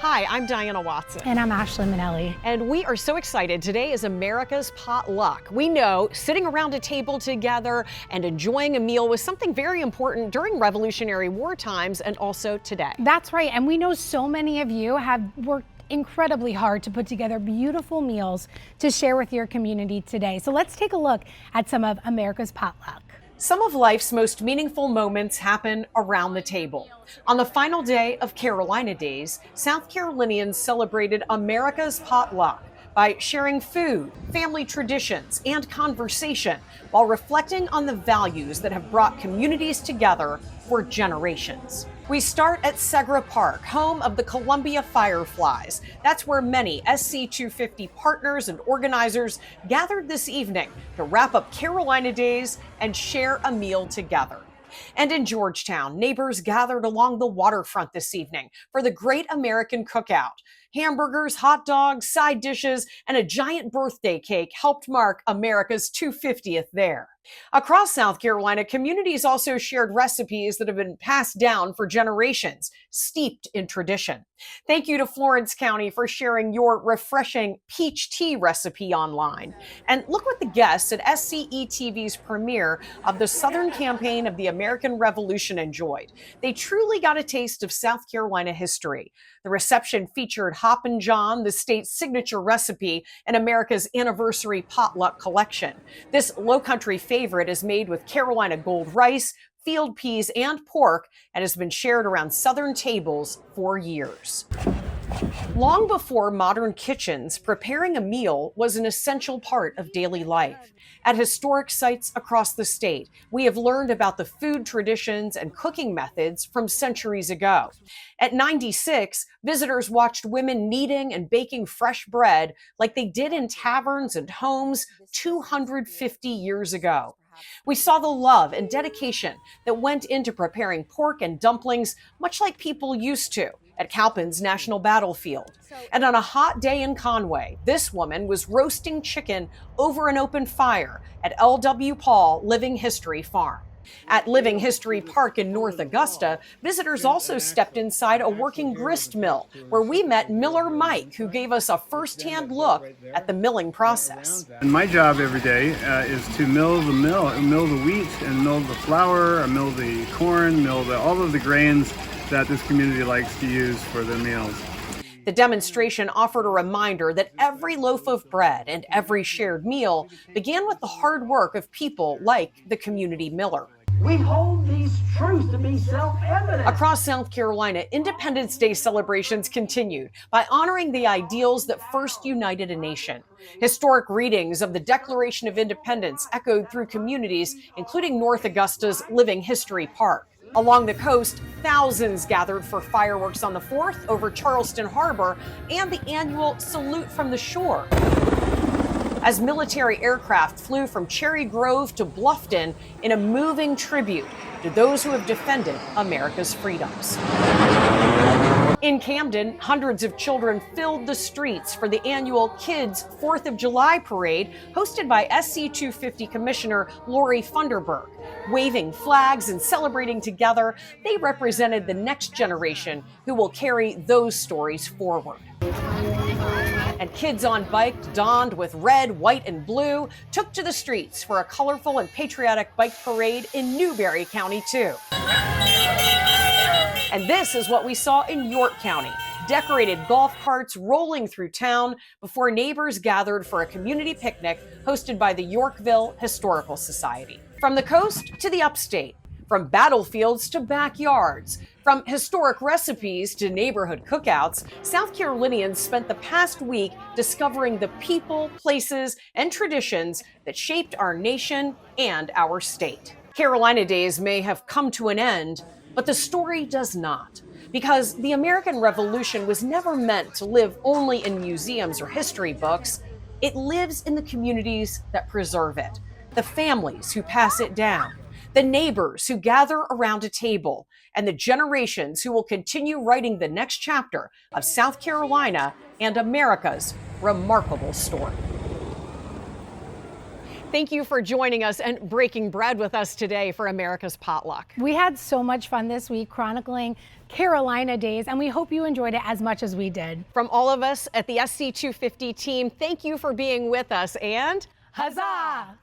Hi, I'm Diana Watson. And I'm Ashley Minnelli. And we are so excited. Today is America's Potluck. We know sitting around a table together and enjoying a meal was something very important during Revolutionary War times and also today. That's right. And we know so many of you have worked incredibly hard to put together beautiful meals to share with your community today. So let's take a look at some of America's Potluck. Some of life's most meaningful moments happen around the table. On the final day of Carolina Days, South Carolinians celebrated America's Potluck by sharing food, family traditions, and conversation while reflecting on the values that have brought communities together for generations. We start at Segra Park, home of the Columbia Fireflies. That's where many SC250 partners and organizers gathered this evening to wrap up Carolina Days and share a meal together. And in Georgetown, neighbors gathered along the waterfront this evening for the Great American Cookout. Hamburgers, hot dogs, side dishes, and a giant birthday cake helped mark America's 250th there. Across South Carolina, communities also shared recipes that have been passed down for generations, steeped in tradition. Thank you to Florence County for sharing your refreshing peach tea recipe online. And look what the guests at SCE TV's premiere of the Southern Campaign of the American Revolution enjoyed. They truly got a taste of South Carolina history. The reception featured Hoppin' John, the state's signature recipe in America's anniversary potluck collection. This low-country favorite is made with Carolina gold rice, field peas, and pork, and has been shared around Southern tables for years. Long before modern kitchens, preparing a meal was an essential part of daily life. At historic sites across the state, we have learned about the food traditions and cooking methods from centuries ago. At 96, visitors watched women kneading and baking fresh bread like they did in taverns and homes 250 years ago. We saw the love and dedication that went into preparing pork and dumplings, much like people used to at Cowpens National Battlefield. And on a hot day in Conway, this woman was roasting chicken over an open fire at L.W. Paul Living History Farm. At Living History Park in North Augusta, visitors also stepped inside a working grist mill, where we met Miller Mike, who gave us a first-hand look at the milling process. And my job every day is to mill the wheat, and mill the flour, mill the corn, all of the grains that this community likes to use for their meals. The demonstration offered a reminder that every loaf of bread and every shared meal began with the hard work of people like the community miller. We hold these truths to be self-evident. Across South Carolina, Independence Day celebrations continued by honoring the ideals that first united a nation. Historic readings of the Declaration of Independence echoed through communities, including North Augusta's Living History Park. Along the coast, thousands gathered for fireworks on the 4th over Charleston Harbor and the annual Salute from the Shore, as military aircraft flew from Cherry Grove to Bluffton in a moving tribute to those who have defended America's freedoms. In Camden, hundreds of children filled the streets for the annual Kids 4th of July parade hosted by SC250 Commissioner Lori Funderburg. Waving flags and celebrating together, they represented the next generation who will carry those stories forward. And kids on bikes donned with red, white, and blue took to the streets for a colorful and patriotic bike parade in Newberry County, too. And this is what we saw in York County. Decorated golf carts rolling through town before neighbors gathered for a community picnic hosted by the Yorkville Historical Society. From the coast to the upstate, from battlefields to backyards, from historic recipes to neighborhood cookouts, South Carolinians spent the past week discovering the people, places, and traditions that shaped our nation and our state. Carolina Days may have come to an end, but the story does not. Because the American Revolution was never meant to live only in museums or history books. It lives in the communities that preserve it, the families who pass it down, the neighbors who gather around a table, and the generations who will continue writing the next chapter of South Carolina and America's remarkable story. Thank you for joining us and breaking bread with us today for America's Potluck. We had so much fun this week chronicling Carolina Days, and we hope you enjoyed it as much as we did. From all of us at the SC250 team, thank you for being with us, and Huzzah!